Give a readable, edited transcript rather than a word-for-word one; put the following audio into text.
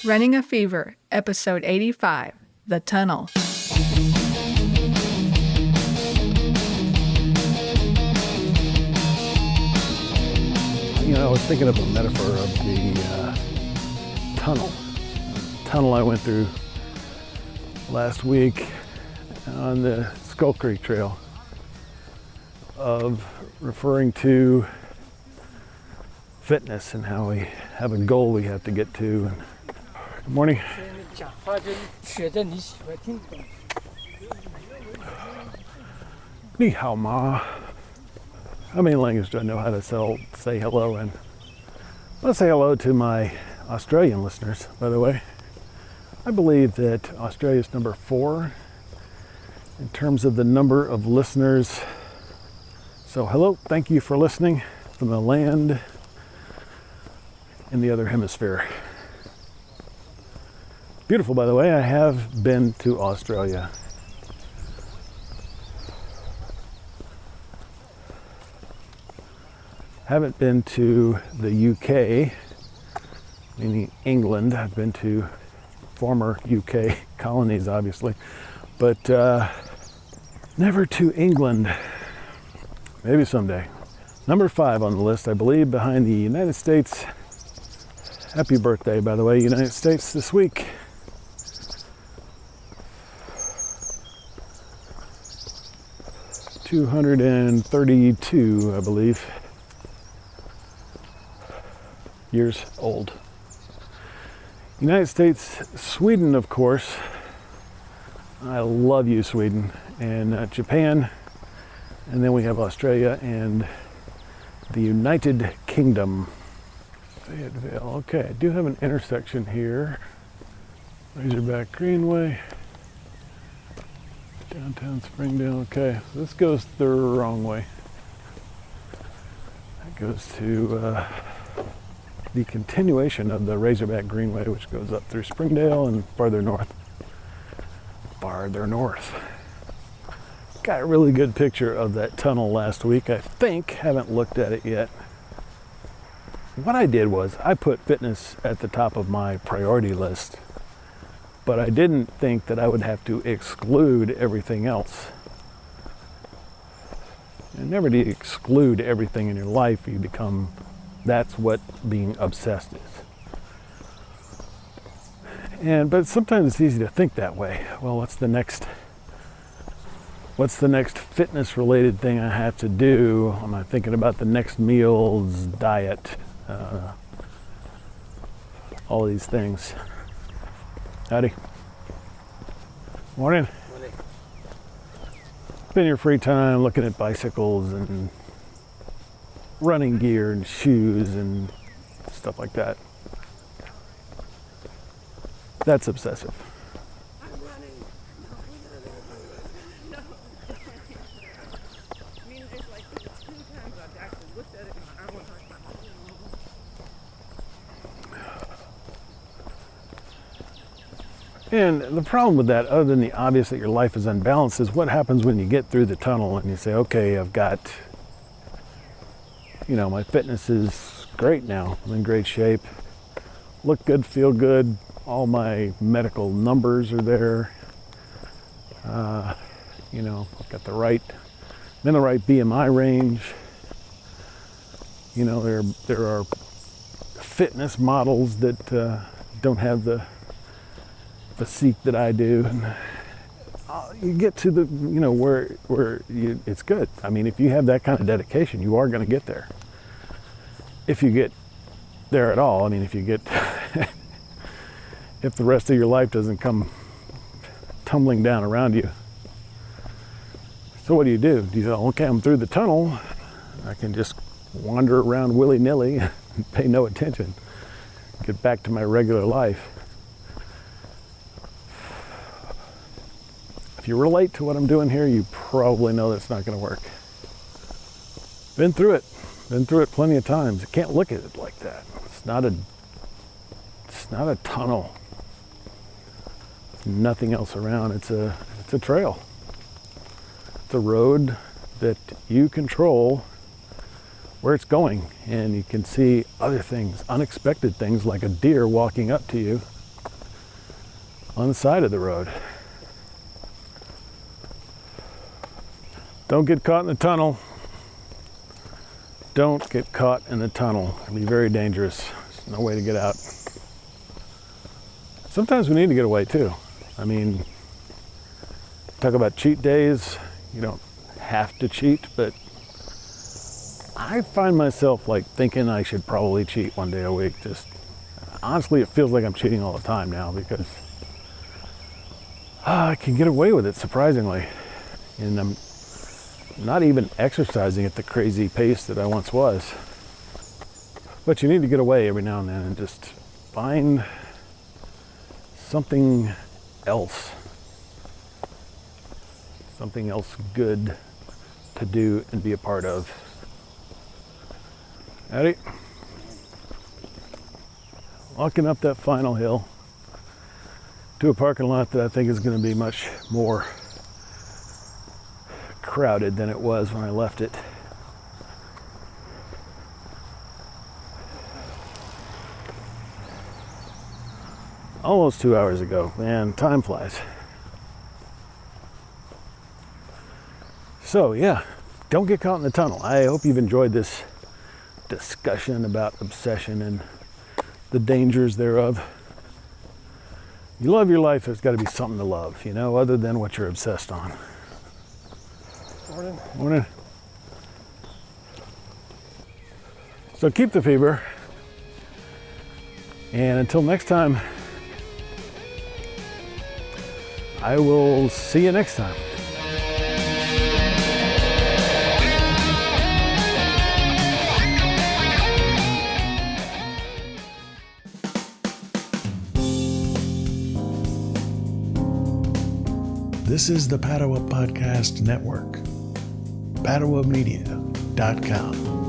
Running a Fever, Episode 85, The Tunnel. You know, I was thinking of a metaphor of the tunnel. The tunnel I went through last week on the Skull Creek Trail, of referring to fitness and how we have a goal we have to get to. And, good morning. 讲话就是学着你喜欢听的。Ni hao ma. How many languages do I know how to say hello in? I want to say hello to my Australian listeners, by the way. I believe that Australia is number 4 in terms of the number of listeners. So hello, thank you for listening from the land in the other hemisphere. Beautiful, by the way. I have been to Australia. Haven't been to the UK, meaning England. I've been to former UK colonies, obviously, but never to England. Maybe someday. Number 5 on the list, I believe, behind the United States. Happy birthday, by the way, United States this week. $232, I believe, years old. United States, Sweden, of course. I love you, Sweden. And Japan. And then we have Australia and the United Kingdom. Fayetteville. Okay, I do have an intersection here. Razorback Greenway. Downtown Springdale. Okay, this goes the wrong way. That goes to the continuation of the Razorback Greenway, which goes up through Springdale and farther north. Farther north. Got a really good picture of that tunnel last week, I think. Haven't looked at it yet. What I did was I put fitness at the top of my priority list, but I didn't think that I would have to exclude everything else. And never do you exclude everything in your life. You become, that's what being obsessed is. But sometimes it's easy to think that way. Well, what's the next fitness related thing I have to do? Am I thinking about the next meal's diet? All these things. Howdy. Morning. Morning. Spend your free time looking at bicycles and running gear and shoes and stuff like that. That's obsessive. And the problem with that, other than the obvious that your life is unbalanced, is what happens when you get through the tunnel and you say, okay, I've got, my fitness is great now. I'm in great shape. Look good, feel good. All my medical numbers are there. I've got I'm in the right BMI range. There are fitness models that don't have the physique that I do. And you get to the, where it's good. I mean, if you have that kind of dedication, you are going to get there. If you get there at all, if you get, if the rest of your life doesn't come tumbling down around you. So what do? Do you say, okay, I'm through the tunnel. I can just wander around willy-nilly and pay no attention. Get back to my regular life. If you relate to what I'm doing here, you probably know that's not going to work. Been through it plenty of times. You can't look at it like that. It's not a tunnel. Nothing else around. It's a trail. It's a road that you control where it's going, and you can see other things, unexpected things, like a deer walking up to you on the side of the road. Don't get caught in the tunnel. Don't get caught in the tunnel. It'll be very dangerous. There's no way to get out. Sometimes we need to get away too. I mean, talk about cheat days. You don't have to cheat, but I find myself like thinking I should probably cheat one day a week. Just honestly, it feels like I'm cheating all the time now because I can get away with it surprisingly. And I'm not even exercising at the crazy pace that I once was. But you need to get away every now and then and just find something else. Something else good to do and be a part of. Ready? Walking up that final hill to a parking lot that I think is going to be much more crowded than it was when I left it. Almost 2 hours ago. Man, time flies. So yeah, don't get caught in the tunnel. I hope you've enjoyed this discussion about obsession and the dangers thereof. You love your life, there's got to be something to love, you know, other than what you're obsessed on. Morning. Morning. So keep the fever. And until next time, I will see you next time. This is the Padua Podcast Network. PaduaMedia.com.